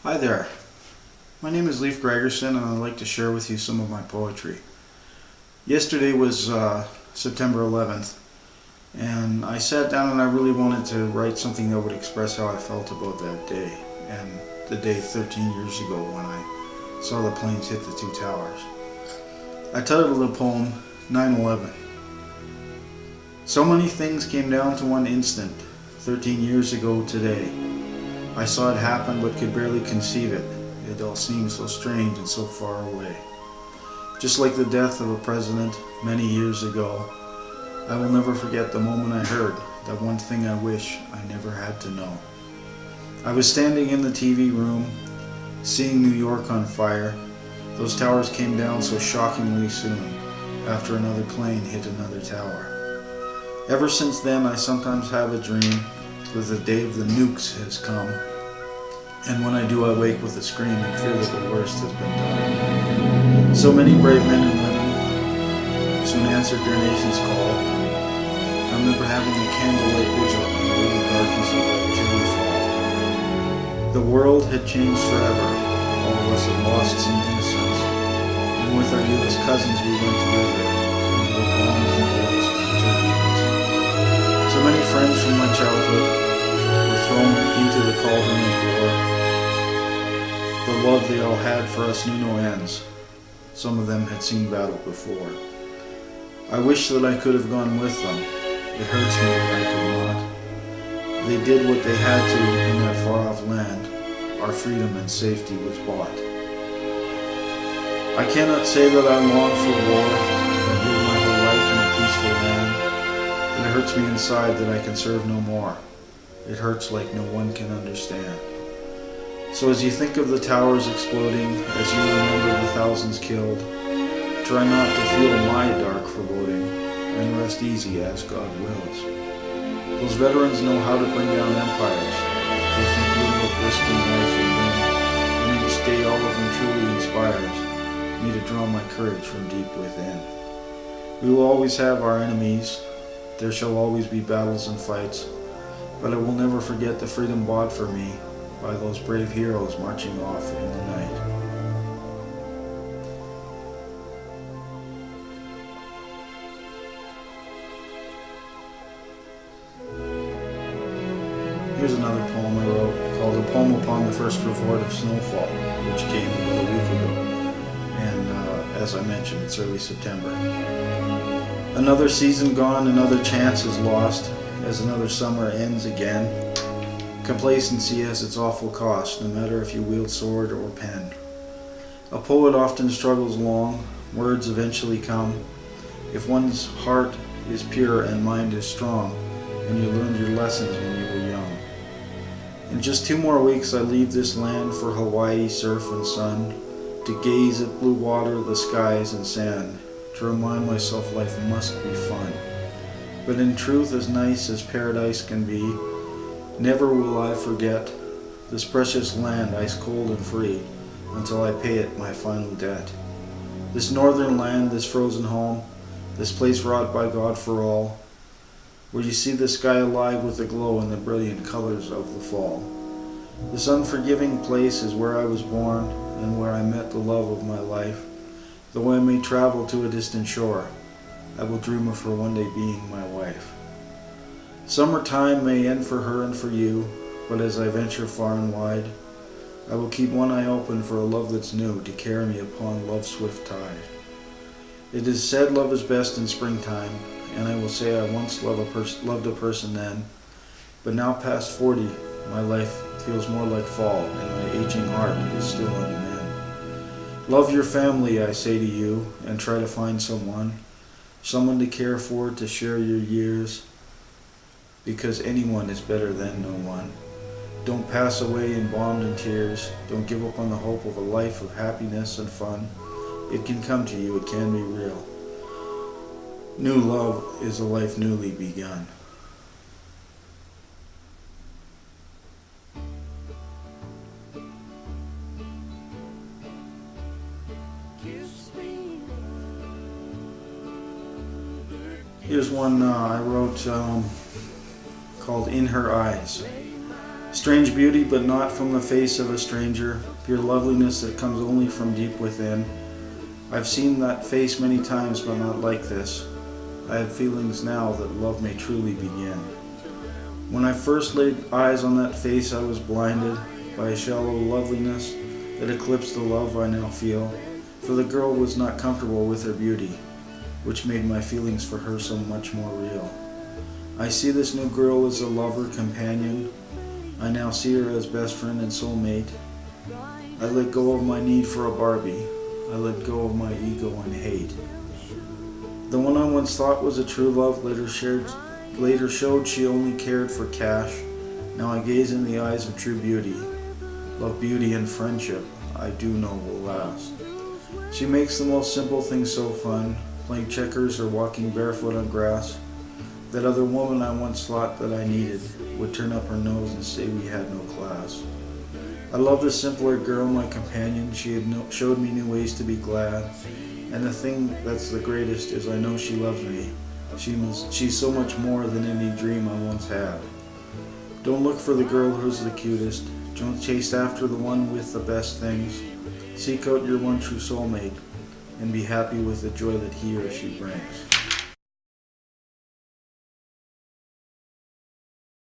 Hi there, my name is Leif Gregerson and I'd like to share with you some of my poetry. Yesterday was September 11th and I sat down and I really wanted to write something that would express how I felt about that day and the day 13 years ago when I saw the planes hit the two towers. I titled the poem 9/11. So many things came down to one instant, 13 years ago today. I saw it happen but could barely conceive it. It all seemed so strange and so far away. Just like the death of a president many years ago, I will never forget the moment I heard that one thing I wish I never had to know. I was standing in the TV room, seeing New York on fire. Those towers came down so shockingly soon, after another plane hit another tower. Ever since then, I sometimes have a dream that the day of the nukes has come, and when I do, I wake with a scream and fear that the worst has been done. So many brave men and women soon answered their nation's call. I remember having a candlelight vigil in the little darkness of that chilly fall. The world had changed forever. All of us had lost some innocence, and with our U.S. cousins we went together into the bombs and bullets and turbulence. So many friends from my childhood were thrown into the cauldron of war. The love they all had for us knew no ends. Some of them had seen battle before. I wish that I could have gone with them. It hurts me that I could not. They did what they had to in that far-off land. Our freedom and safety was bought. I cannot say that I long for war. I live my whole life in a peaceful land. It hurts me inside that I can serve no more. It hurts like no one can understand. So as you think of the towers exploding, as you remember the thousands killed, try not to feel my dark foreboding, and rest easy as God wills. Those veterans know how to bring down empires. They think little of risking life and limb, and each day all of them truly inspires me to draw my courage from deep within. We will always have our enemies. There shall always be battles and fights, but I will never forget the freedom bought for me by those brave heroes marching off in the night. Here's another poem I wrote called A Poem Upon the First Report of Snowfall, which came about a week ago, and as I mentioned, it's early September. Another season gone, another chance is lost, as another summer ends again. Complacency has its awful cost, no matter if you wield sword or pen. A poet often struggles long, words eventually come. If one's heart is pure and mind is strong, and you learned your lessons when you were young. In just 2 more weeks I leave this land for Hawaii, surf and sun, to gaze at blue water, the skies and sand, to remind myself life must be fun. But in truth, as nice as paradise can be, never will I forget this precious land, ice cold and free, until I pay it my final debt. This northern land, this frozen home, this place wrought by God for all, where you see the sky alive with the glow and the brilliant colors of the fall. This unforgiving place is where I was born and where I met the love of my life. Though I may travel to a distant shore, I will dream of her one day being my wife. Summertime may end for her and for you, but as I venture far and wide, I will keep one eye open for a love that's new to carry me upon love's swift tide. It is said love is best in springtime, and I will say I once loved a person then, but now past 40, my life feels more like fall, and my aging heart is still unmanned. Love your family, I say to you, and try to find someone to care for, to share your years, because anyone is better than no one. Don't pass away embalmed in tears. Don't give up on the hope of a life of happiness and fun. It can come to you, it can be real. New love is a life newly begun. Here's one I wrote called In Her Eyes. Strange beauty, but not from the face of a stranger. Pure loveliness that comes only from deep within. I've seen that face many times, but not like this. I have feelings now that love may truly begin. When I first laid eyes on that face, I was blinded by a shallow loveliness that eclipsed the love I now feel, for the girl was not comfortable with her beauty, which made my feelings for her so much more real. I see this new girl as a lover, companion. I now see her as best friend and soulmate. I let go of my need for a Barbie. I let go of my ego and hate. The one I once thought was a true love later showed she only cared for cash. Now I gaze in the eyes of true beauty. Love, beauty, and friendship I do know will last. She makes the most simple things so fun, playing checkers or walking barefoot on grass. That other woman I once thought that I needed would turn up her nose and say we had no class. I love this simpler girl, my companion. She had showed me new ways to be glad. And the thing that's the greatest is I know she loves me. She's so much more than any dream I once had. Don't look for the girl who's the cutest. Don't chase after the one with the best things. Seek out your one true soulmate and be happy with the joy that he or she brings.